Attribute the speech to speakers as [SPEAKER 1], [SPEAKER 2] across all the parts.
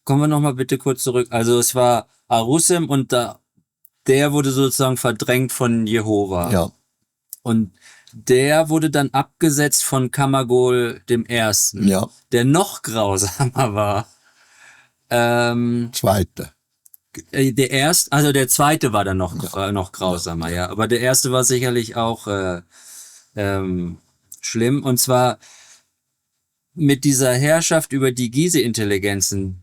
[SPEAKER 1] kommen wir nochmal bitte kurz zurück. Also es war Arusim und der wurde sozusagen verdrängt von Jehova.
[SPEAKER 2] Ja.
[SPEAKER 1] Und der wurde dann abgesetzt von Kamagol dem Ersten,
[SPEAKER 2] Ja.
[SPEAKER 1] der noch grausamer war.
[SPEAKER 2] Zweite.
[SPEAKER 1] Der zweite war dann noch grausamer, ja. Aber der erste war sicherlich auch schlimm. Und zwar mit dieser Herrschaft über die Gizeh-Intelligenzen.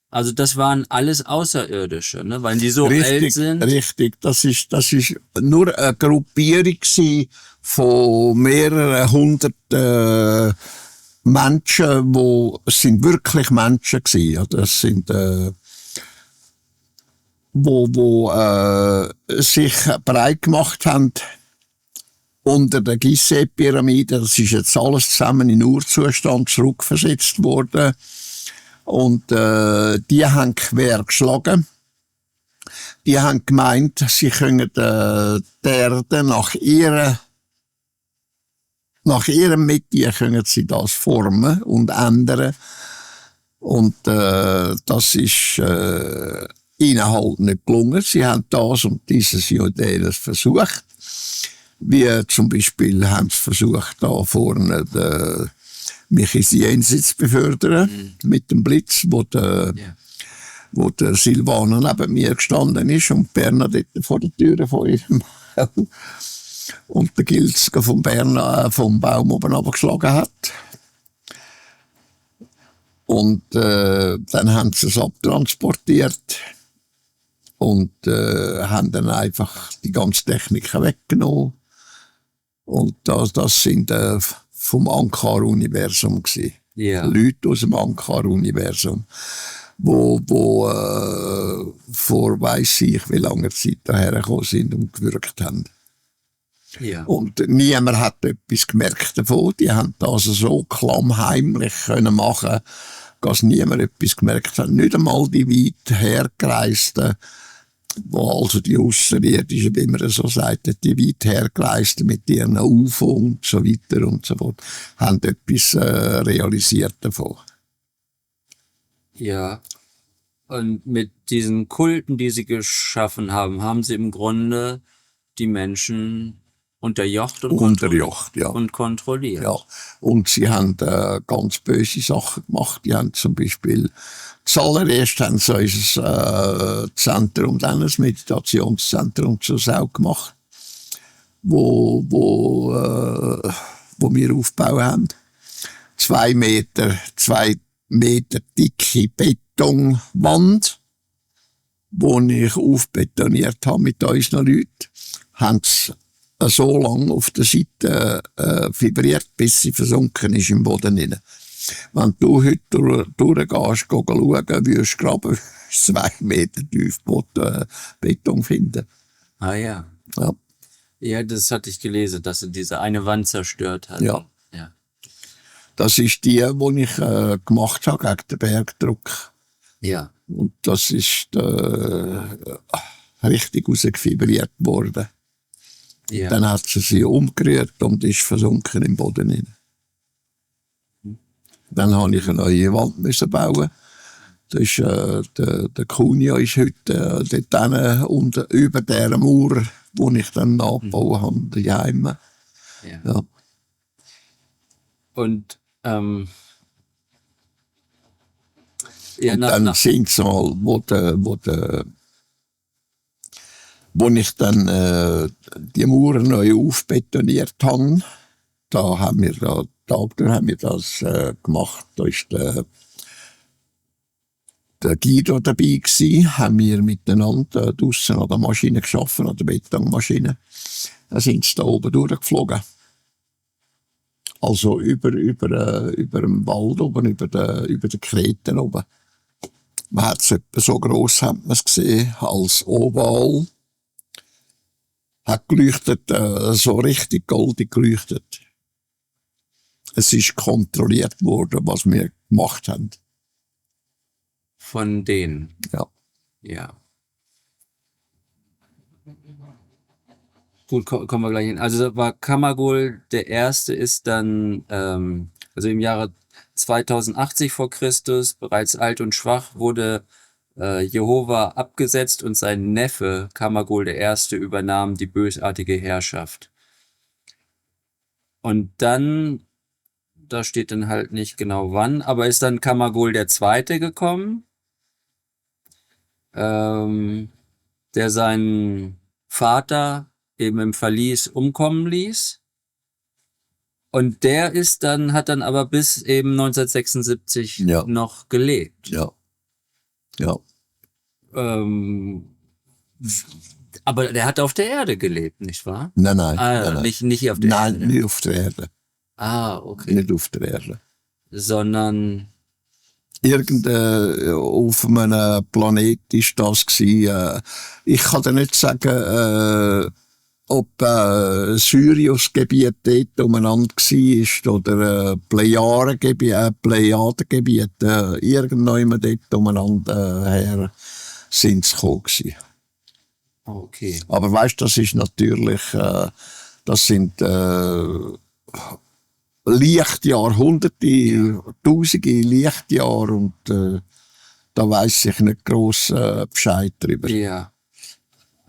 [SPEAKER 1] Also das waren alles Außerirdische, ne? Weil die so alt sind.
[SPEAKER 2] Richtig, das ist nur eine Gruppierung von mehreren hundert Menschen, es sind wirklich Menschen gewesen. Das sind wo sich breit gemacht haben unter der Gizeh-Pyramide. Das ist jetzt alles zusammen in Urzustand zurückversetzt worden. Und die haben quer geschlagen. Die haben gemeint, sie können die Erde nach ihrem Metier können sie das formen und ändern. Und das ist ihnen halt nicht gelungen. Sie haben das und dieses Jahr versucht. Wie zum Beispiel haben sie versucht, da vorne den Michi zu befördern, mit dem Blitz, wo der Silvana neben mir gestanden ist und Bernadette vor der Tür von ihrem und der Gilz vom Baum oben runtergeschlagen hat. Und dann haben sie es abtransportiert und haben dann einfach die ganze Technik weggenommen. Und das sind vom Ankar-Universum gewesen.
[SPEAKER 1] Ja.
[SPEAKER 2] Leute aus dem Ankar-Universum, wo vor weiss ich wie langer Zeit daher gekommen sind und gewirkt haben.
[SPEAKER 1] Ja.
[SPEAKER 2] Und niemand hat etwas gemerkt davon. Die haben das so klammheimlich können machen, dass niemand etwas gemerkt hat. Nicht einmal die weit hergereisten, wo also die Außerirdischen, wie man so sagt, die weit hergereisten mit ihren UFO und so weiter und so fort, haben etwas realisiert davon.
[SPEAKER 1] Ja. Und mit diesen Kulten, die sie geschaffen haben, haben sie im Grunde die Menschen unterjocht und kontrolliert.
[SPEAKER 2] Ja. Und sie haben ganz böse Sachen gemacht. Die haben zum Beispiel zuallererst haben sie unser Zentrum, dann ein Meditationszentrum zur Sau gemacht, wo wir aufgebaut haben. 2 Meter dicke Betonwand, die ich aufbetoniert habe mit unseren Leuten, haben sie so lange auf der Seite vibriert, bis sie versunken ist im Boden hinein. Wenn du heute durchgehst, schauen, wirst du graben 2 Meter tief Beton finden.
[SPEAKER 1] Ah ja.
[SPEAKER 2] Ja.
[SPEAKER 1] Ja, das hatte ich gelesen, dass sie diese eine Wand zerstört hat.
[SPEAKER 2] Ja.
[SPEAKER 1] Ja.
[SPEAKER 2] Das ist die ich gemacht habe gegen den Bergdruck.
[SPEAKER 1] Ja.
[SPEAKER 2] Und das ist richtig rausgefibriert worden.
[SPEAKER 1] Ja.
[SPEAKER 2] Dann hat sie umgerührt und ist versunken im Boden hinein. Dann habe ich eine neue Wand bauen. Das ist, der Cunha ist heute dort unten über der Mauer, wo ich dann nachgebaut habe, daheim.
[SPEAKER 1] Ja.
[SPEAKER 2] Ja.
[SPEAKER 1] Und
[SPEAKER 2] und dann sind sie mal, wo ich dann die Mauer neu aufbetoniert habe, da haben wir das gemacht. Da ist der Guido dabei gewesen, haben wir miteinander draussen an der Maschine geschaffen, an der Betonmaschine. Dann sind sie da oben durchgeflogen. Also über dem Wald oben, über den Kreten oben. Man hat es etwa so gross, hat man es gesehen, als Oval. Hat geleuchtet, so richtig goldig geleuchtet. Es ist kontrolliert worden, was wir gemacht haben.
[SPEAKER 1] von denen.
[SPEAKER 2] Ja.
[SPEAKER 1] Ja. Gut, kommen wir gleich hin. Also war Kamagol der Erste ist dann, also im Jahre 2080 vor Christus, bereits alt und schwach, wurde Jehova abgesetzt und sein Neffe Kamagol I. übernahm die bösartige Herrschaft. Und dann, da steht dann halt nicht genau wann, aber ist dann Kamagol II. Gekommen, der seinen Vater eben im Verlies umkommen ließ. Und der hat dann aber bis eben 1976 noch gelebt.
[SPEAKER 2] Ja.
[SPEAKER 1] Aber der hat auf der Erde gelebt, nicht wahr?
[SPEAKER 2] Nein.
[SPEAKER 1] Nein. Nicht hier auf der Erde.
[SPEAKER 2] Nein, nicht auf der Erde.
[SPEAKER 1] Okay.
[SPEAKER 2] Nicht auf der Erde.
[SPEAKER 1] Sondern
[SPEAKER 2] auf einem Planet ist das gewesen. Ich kann dir nicht sagen, ob Sirius-Gebiet dort umeinander war oder Plejadengebiet, irgendjemand dort umeinander her sind sie gekommen gewesen.
[SPEAKER 1] Okay.
[SPEAKER 2] Aber weißt, das ist natürlich, das sind Lichtjahre, hunderte, tausende Lichtjahre und da weiss ich nicht gross Bescheid drüber.
[SPEAKER 1] Ja.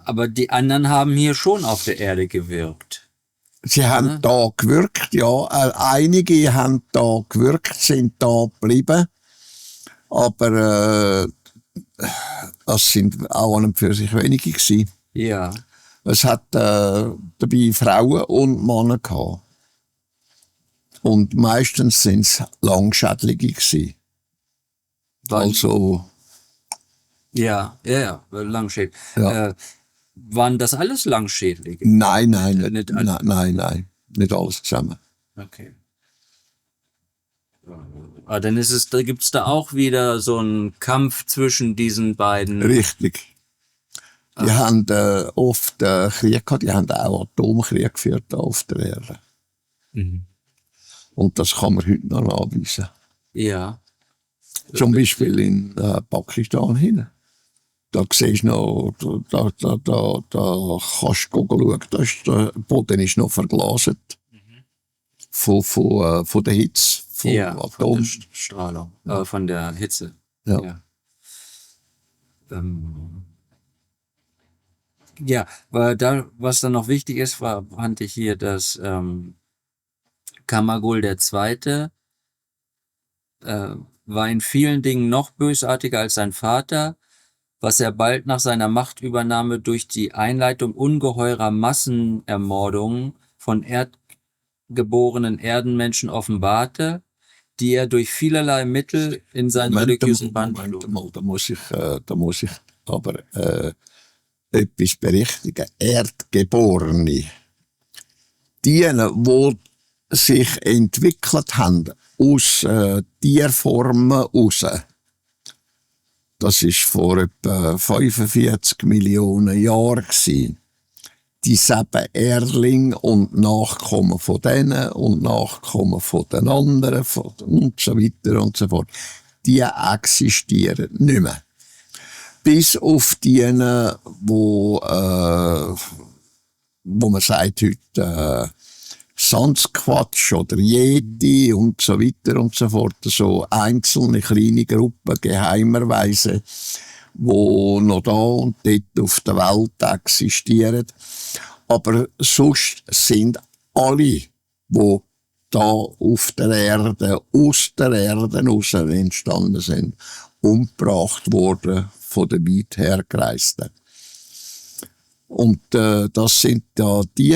[SPEAKER 1] Aber die anderen haben hier schon auf der Erde gewirkt.
[SPEAKER 2] Sie haben da gewirkt, ja. Einige haben da gewirkt, sind da geblieben. Aber das sind auch an und für sich wenige gewesen.
[SPEAKER 1] Ja.
[SPEAKER 2] Es hat dabei Frauen und Männer gehabt. Und meistens sind es Langschädlige gewesen. Also.
[SPEAKER 1] Ja, Langschädlige.
[SPEAKER 2] Ja.
[SPEAKER 1] Waren das alles Langschädlige?
[SPEAKER 2] Nein.
[SPEAKER 1] Nicht alle?
[SPEAKER 2] Nein. Nicht alles zusammen.
[SPEAKER 1] Okay. Aber dann gibt's da auch wieder so einen Kampf zwischen diesen beiden.
[SPEAKER 2] Richtig. Die haben oft Krieg gehabt, die haben auch Atomkrieg geführt auf der Erde.
[SPEAKER 1] Mhm.
[SPEAKER 2] Und das kann man heute noch nachweisen.
[SPEAKER 1] Ja.
[SPEAKER 2] Zum Beispiel in Pakistan hin. Da siehst du noch, da kannst du schauen, der Boden ist noch verglaset. Von der Hitze, von Atom.
[SPEAKER 1] Von der Strahlung, von der Hitze.
[SPEAKER 2] Ja.
[SPEAKER 1] Weil was dann noch wichtig ist, fand ich hier, dass Kamagol II. War in vielen Dingen noch bösartiger als sein Vater, was er bald nach seiner Machtübernahme durch die Einleitung ungeheurer Massenermordungen von erdgeborenen Erdenmenschen offenbarte, die er durch vielerlei Mittel in seinen religiösen Band schlug.
[SPEAKER 2] Da muss ich aber etwas berichtigen. Erdgeborene. Die sich entwickelt haben aus Tierformen raus. Das ist vor etwa 45 Millionen Jahren gewesen. Die 7 Erling und Nachkommen von denen und Nachkommen von den anderen und so weiter und so fort. Die existieren nicht mehr. Bis auf die, wo man sagt heute, Sasquatch oder Yeti und so weiter und so fort. So einzelne kleine Gruppen geheimerweise, wo noch da und dort auf der Welt existieren. Aber sonst sind alle, die da auf der Erde, aus der Erde raus entstanden sind, umgebracht worden von den weit hergereisten. Und das sind da die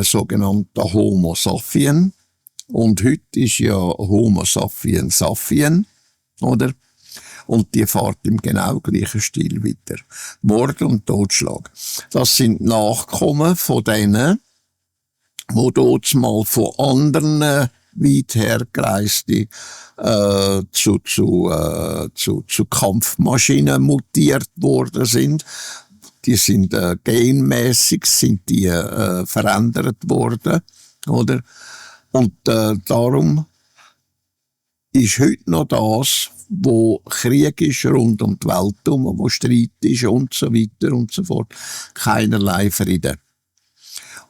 [SPEAKER 2] sogenannten Homo sapien. Und heute ist ja Homo sapien sapien, oder? Und die fährt im genau gleichen Stil weiter. Mord und Totschlag. Das sind Nachkommen von denen, die dort mal von anderen weit hergereiste zu Kampfmaschinen mutiert worden sind. Die sind genmäßig verändert worden, oder? Und darum ist heute noch das, wo Krieg ist rund um die Welt herum, wo Streit ist und so weiter und so fort, keinerlei Frieden.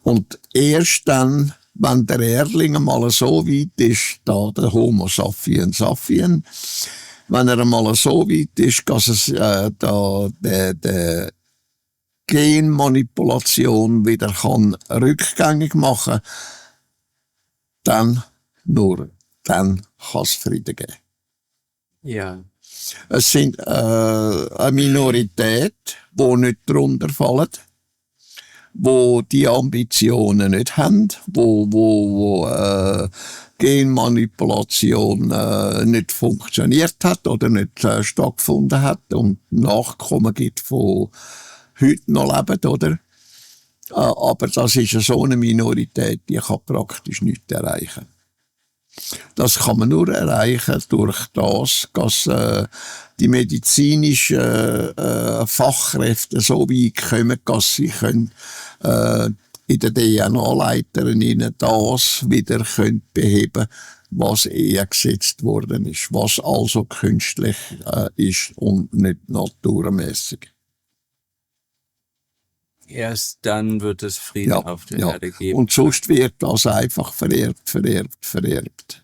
[SPEAKER 2] Und erst dann wenn der Erling einmal so weit ist, da der Homo sapiens sapiens, wenn er einmal so weit ist, dass es da der Genmanipulation wieder kann rückgängig machen, dann nur dann kann es Frieden geben.
[SPEAKER 1] Ja.
[SPEAKER 2] Es sind eine Minorität, die nicht drunter fallen, wo die Ambitionen nicht haben, wo Genmanipulation nicht funktioniert hat oder nicht stattgefunden hat und Nachkommen gibt, von heute noch leben, oder? Aber das ist so eine Minorität, die kann praktisch nichts erreichen. Das kann man nur erreichen durch das, dass die medizinischen Fachkräfte so weit kommen, dass sie können, in den DNA-Leitern das wieder können beheben, was gesetzt worden ist, was also künstlich ist und nicht naturmäßig.
[SPEAKER 1] Erst dann wird es Frieden auf der Erde geben.
[SPEAKER 2] Und sonst wird das einfach vererbt.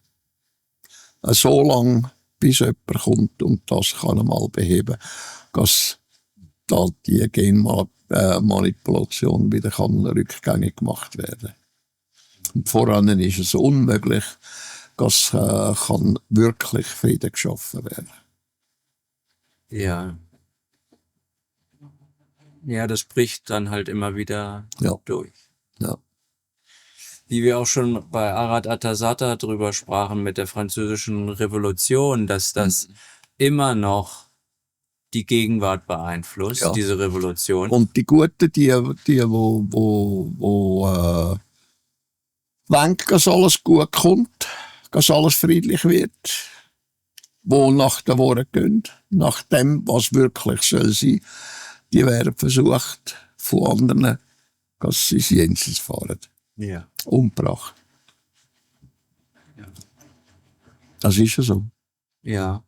[SPEAKER 2] So lange, bis jemand kommt und das kann einmal beheben, dass da die Genmanipulation wieder rückgängig gemacht werden. Und voran ist es unmöglich, dass kann wirklich Frieden geschaffen werden.
[SPEAKER 1] Ja. Ja, das bricht dann halt immer wieder durch.
[SPEAKER 2] Ja.
[SPEAKER 1] Wie wir auch schon bei Arad Atasata drüber sprachen mit der französischen Revolution, dass das immer noch die Gegenwart beeinflusst, diese Revolution.
[SPEAKER 2] Und die Guten, die wollen, dass alles gut kommt, dass alles friedlich wird, wo nach den Worten gehen, nach dem, was wirklich soll sein, die werden versucht, von anderen, dass sie ins Jenseits fahren.
[SPEAKER 1] Ja.
[SPEAKER 2] Umgebracht.
[SPEAKER 1] Ja.
[SPEAKER 2] Das ist ja so.
[SPEAKER 1] Ja.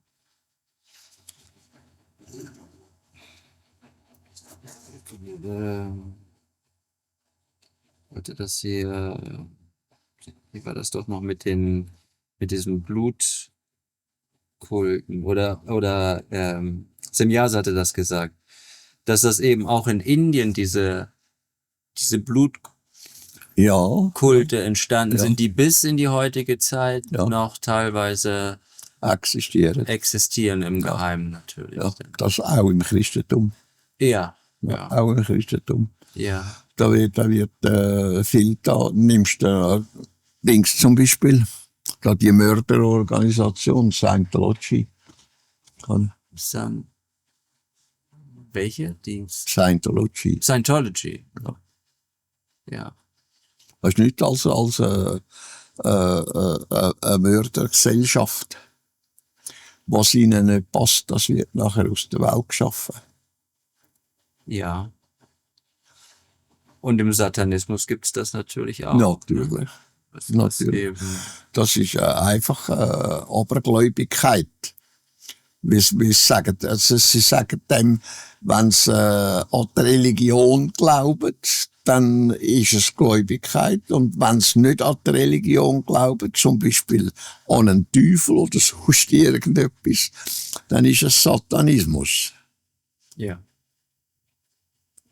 [SPEAKER 1] Warte, das hier, wie war das doch noch mit diesem Blutkulten oder Semyas hatte das gesagt, dass das eben auch in Indien diese Blutkulte entstanden sind, die bis in die heutige Zeit noch teilweise existieren im Geheimen natürlich.
[SPEAKER 2] Ja, das auch im Christentum.
[SPEAKER 1] Ja.
[SPEAKER 2] Auch im Christentum.
[SPEAKER 1] Ja.
[SPEAKER 2] Da wird viel da, nimmst du Dings zum Beispiel, da die Mörderorganisation Scientology.
[SPEAKER 1] Welche? Die
[SPEAKER 2] Scientology.
[SPEAKER 1] Ja.
[SPEAKER 2] Das ist nicht als eine Mördergesellschaft. Was ihnen nicht passt, das wird nachher aus der Welt geschaffen.
[SPEAKER 1] Ja. Und im Satanismus gibt es das natürlich auch.
[SPEAKER 2] Natürlich. Natürlich. Das ist einfach Abergläubigkeit. Wie sagen, also sie sagen dem, wenn sie an die Religion glauben, dann ist es Gläubigkeit. Und wenn sie nicht an die Religion glauben, zum Beispiel an einen Teufel oder sonst irgendetwas, dann ist es Satanismus.
[SPEAKER 1] Ja.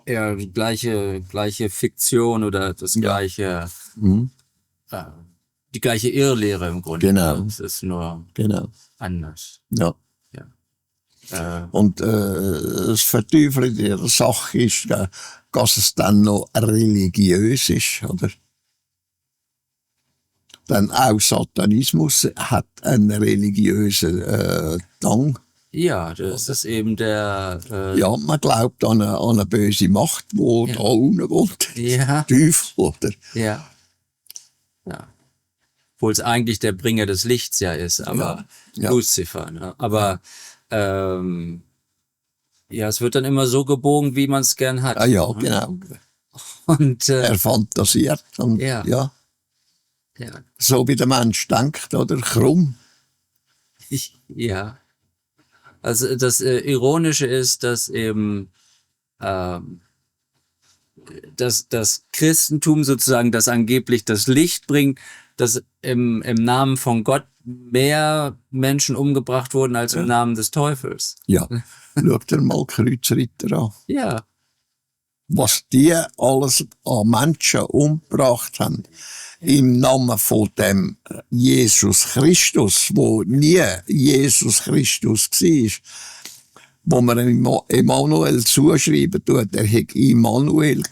[SPEAKER 1] Ja, die gleiche Fiktion oder das gleiche, die gleiche Irrlehre im Grunde.
[SPEAKER 2] Genau.
[SPEAKER 1] Es ist nur anders.
[SPEAKER 2] Ja. Und das Verteufeln der Sache ist, dass es dann noch religiös ist, oder? Denn auch Satanismus hat einen religiösen Drang.
[SPEAKER 1] Ja, das ist eben der...
[SPEAKER 2] ja, man glaubt an eine böse Macht, die da unten wohnt.
[SPEAKER 1] Ja.
[SPEAKER 2] Teufel, oder?
[SPEAKER 1] Ja. Obwohl es eigentlich der Bringer des Lichts ist, aber Luzifer. Ne? Aber es wird dann immer so gebogen, wie man es gern hat.
[SPEAKER 2] Ja, genau.
[SPEAKER 1] Und
[SPEAKER 2] er fantasiert. Und, ja. So wie der Mensch denkt, oder? Krumm.
[SPEAKER 1] Ja. Also das Ironische ist, dass eben das Christentum sozusagen, das angeblich das Licht bringt, dass im Namen von Gott mehr Menschen umgebracht wurden als im Namen des Teufels.
[SPEAKER 2] Ja, schau dir mal Kreuzritter an.
[SPEAKER 1] Ja,
[SPEAKER 2] Was die alles an Menschen umgebracht haben. Im Namen von dem Jesus Christus, wo nie Jesus Christus war. Wo man Immanuel zuschreiben tut, er hat Immanuel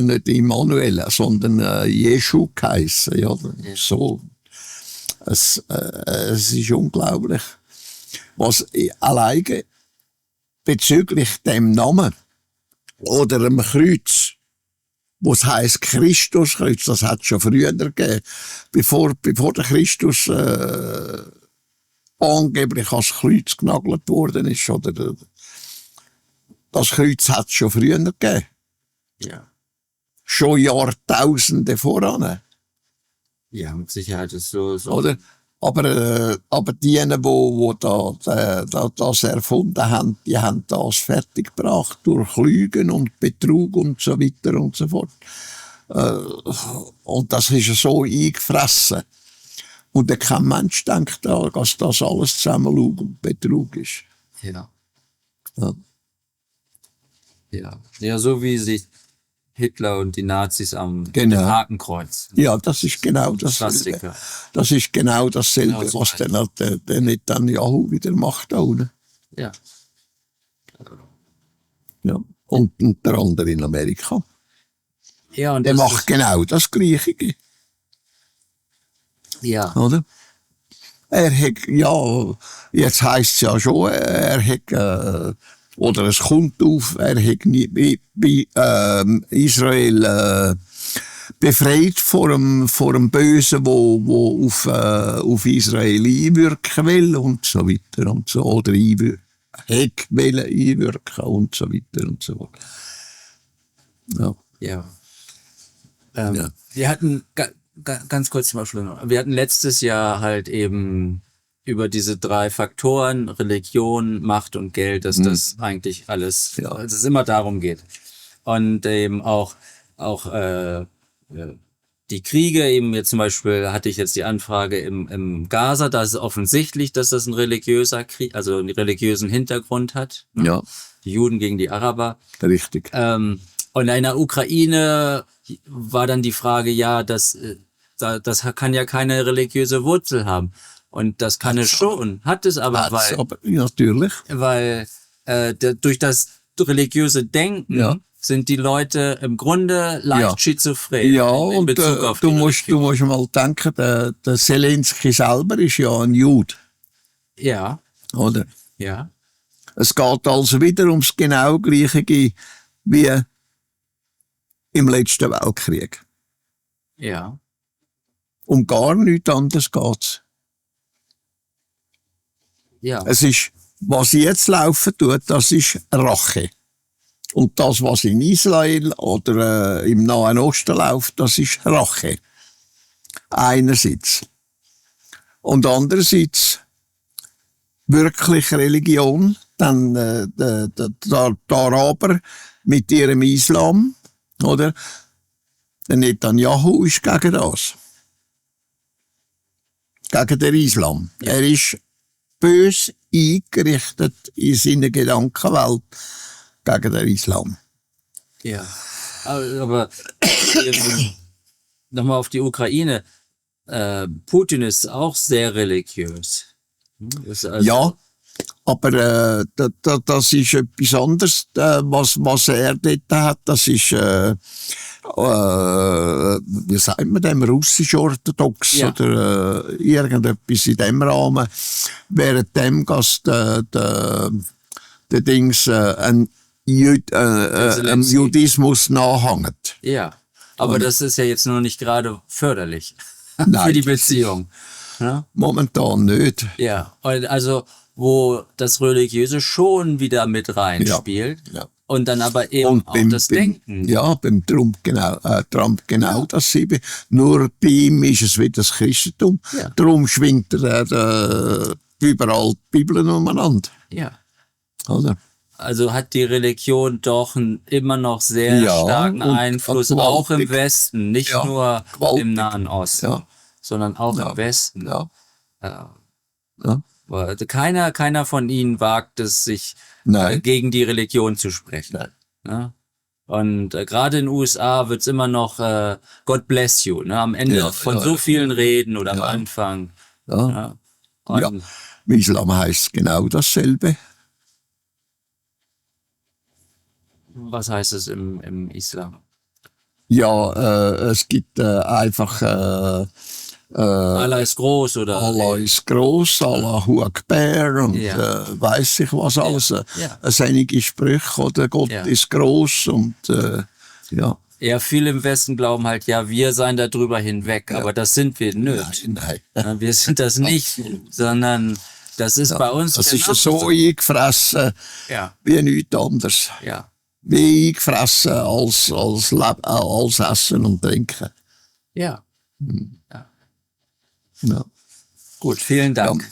[SPEAKER 2] nicht Immanuel, sondern Jeschu geheissen. Ja, so. Es ist unglaublich. Was alleine bezüglich dem Namen oder dem Kreuz, was heisst Christuskreuz, das hat es schon früher gegeben, bevor der Christus angeblich als Kreuz genagelt worden ist. Oder das Kreuz hat es schon früher gegeben.
[SPEAKER 1] ja.
[SPEAKER 2] Schon Jahrtausende voran.
[SPEAKER 1] Ja, mit Sicherheit ist so.
[SPEAKER 2] Oder? Aber diejenigen, wo das erfunden haben, die haben das fertiggebracht durch Lügen und Betrug und so weiter und so fort. Und das ist so eingefressen. Und kein Mensch denkt daran, dass das alles zusammen Lug und Betrug ist.
[SPEAKER 1] Ja.
[SPEAKER 2] Ja.
[SPEAKER 1] Ja. Ja, so wie sich Hitler und die Nazis am
[SPEAKER 2] Genau.
[SPEAKER 1] Hakenkreuz.
[SPEAKER 2] Ja, das ist genau dasselbe.
[SPEAKER 1] Klassiker.
[SPEAKER 2] Das ist genau dasselbe,
[SPEAKER 1] Genau so
[SPEAKER 2] was der Netanyahu wieder macht da unten.
[SPEAKER 1] Ja.
[SPEAKER 2] Ja. Und der andere in Amerika.
[SPEAKER 1] Ja, und
[SPEAKER 2] Der
[SPEAKER 1] das
[SPEAKER 2] macht genau das Gleiche.
[SPEAKER 1] ja.
[SPEAKER 2] Oder? Er hat, ja, jetzt heisst es ja schon, er hat, oder es kommt auf, er hat Israel befreit vor dem Bösen, wo auf Israel einwirken will und so weiter und so, oder hat wollen einwirken und so weiter und so fort. Ja.
[SPEAKER 1] Ja.
[SPEAKER 2] Ja.
[SPEAKER 1] Wir hatten, ganz kurz zum Abschluss noch, wir hatten letztes Jahr halt eben über diese 3 Faktoren, Religion, Macht und Geld, dass das eigentlich alles, dass es immer darum geht. Und eben auch die Kriege, eben jetzt zum Beispiel hatte ich jetzt die Anfrage im Gaza, da ist es offensichtlich, dass das ein religiöser Krieg, also einen religiösen Hintergrund hat.
[SPEAKER 2] Ja,
[SPEAKER 1] Die Juden gegen die Araber.
[SPEAKER 2] richtig.
[SPEAKER 1] Und in der Ukraine war dann die Frage, ja, das kann ja keine religiöse Wurzel haben. Und das kann es schon, hat es aber,
[SPEAKER 2] Natürlich.
[SPEAKER 1] weil durch das religiöse Denken sind die Leute im Grunde leicht schizophren.
[SPEAKER 2] Ja,
[SPEAKER 1] in
[SPEAKER 2] und
[SPEAKER 1] Bezug auf
[SPEAKER 2] du
[SPEAKER 1] die
[SPEAKER 2] musst
[SPEAKER 1] Religion.
[SPEAKER 2] mal denken, der Zelensky selber ist ja ein Jude,
[SPEAKER 1] Ja,
[SPEAKER 2] oder?
[SPEAKER 1] ja,
[SPEAKER 2] Es geht also wieder ums genau Gleiche wie im letzten Weltkrieg.
[SPEAKER 1] ja,
[SPEAKER 2] Um gar nichts anderes geht's.
[SPEAKER 1] ja,
[SPEAKER 2] Es ist, was jetzt laufen tut, das ist Rache. Und das, was in Israel oder im Nahen Osten läuft, das ist Rache. Einerseits. Und andererseits wirklich Religion, dann die Araber mit ihrem Islam, oder? Der Netanyahu ist gegen das. Gegen den Islam.
[SPEAKER 1] Ja.
[SPEAKER 2] Er ist bös eingerichtet in seiner Gedankenwelt gegen den Islam.
[SPEAKER 1] ja. Aber nochmal auf die Ukraine. Putin ist auch sehr religiös. Ist also,
[SPEAKER 2] Ja, aber das ist etwas anderes. Was er dort hat, das ist, wie sagt man dem, russisch-orthodox
[SPEAKER 1] Ja.
[SPEAKER 2] oder irgendetwas in dem Rahmen. Während dem, dass der Dings einem Judismus nachhängt.
[SPEAKER 1] Ja, aber das ist ja jetzt noch nicht gerade förderlich für
[SPEAKER 2] Nein.
[SPEAKER 1] die Beziehung. Ja?
[SPEAKER 2] Momentan nicht.
[SPEAKER 1] Ja, und also wo das Religiöse schon wieder mit reinspielt
[SPEAKER 2] Ja.
[SPEAKER 1] und dann aber eben auch das Denken.
[SPEAKER 2] Ja, beim Trump genau dasselbe. Nur bei ihm ist es wieder das Christentum.
[SPEAKER 1] Ja.
[SPEAKER 2] Darum schwingt er überall die Bibeln umeinander.
[SPEAKER 1] Ja,
[SPEAKER 2] Oder?
[SPEAKER 1] also hat die Religion doch immer noch sehr
[SPEAKER 2] Ja,
[SPEAKER 1] starken
[SPEAKER 2] und
[SPEAKER 1] Einfluss,
[SPEAKER 2] gewaltig.
[SPEAKER 1] auch im Westen, nicht
[SPEAKER 2] Ja,
[SPEAKER 1] nur
[SPEAKER 2] gewaltig.
[SPEAKER 1] im Nahen Osten,
[SPEAKER 2] Ja.
[SPEAKER 1] sondern auch
[SPEAKER 2] Ja.
[SPEAKER 1] im Westen.
[SPEAKER 2] Ja.
[SPEAKER 1] Ja.
[SPEAKER 2] Ja.
[SPEAKER 1] Also keiner von ihnen wagt es, sich
[SPEAKER 2] Nein.
[SPEAKER 1] gegen die Religion zu sprechen.
[SPEAKER 2] Nein.
[SPEAKER 1] Ne? Und gerade in den USA wird's immer noch God bless you, ne? Am Ende
[SPEAKER 2] Ja,
[SPEAKER 1] von
[SPEAKER 2] ja,
[SPEAKER 1] so
[SPEAKER 2] ja.
[SPEAKER 1] vielen Reden oder am
[SPEAKER 2] Ja.
[SPEAKER 1] Anfang.
[SPEAKER 2] Ja.
[SPEAKER 1] Ja. Und
[SPEAKER 2] Ja. Im Islam heißt genau dasselbe.
[SPEAKER 1] was heißt es im Islam?
[SPEAKER 2] Ja, es gibt einfach
[SPEAKER 1] Allah ist groß oder?
[SPEAKER 2] Allah ist groß, Allahu Akbar und
[SPEAKER 1] Ja.
[SPEAKER 2] weiß ich was alles.
[SPEAKER 1] Ja.
[SPEAKER 2] Einige Sprüche oder Gott
[SPEAKER 1] Ja.
[SPEAKER 2] ist groß und ja.
[SPEAKER 1] Ja, viele im Westen glauben halt, ja, wir seien da drüber hinweg, aber das sind wir nicht.
[SPEAKER 2] Nein.
[SPEAKER 1] Ja, wir sind das nicht, sondern das ist bei uns
[SPEAKER 2] Das ist
[SPEAKER 1] genauso.
[SPEAKER 2] so eingefressen
[SPEAKER 1] Ja,
[SPEAKER 2] wie nichts anderes.
[SPEAKER 1] ja.
[SPEAKER 2] Wie eingefressen als Essen und Trinken.
[SPEAKER 1] Ja.
[SPEAKER 2] Ja.
[SPEAKER 1] Gut, vielen Dank.
[SPEAKER 2] Ja.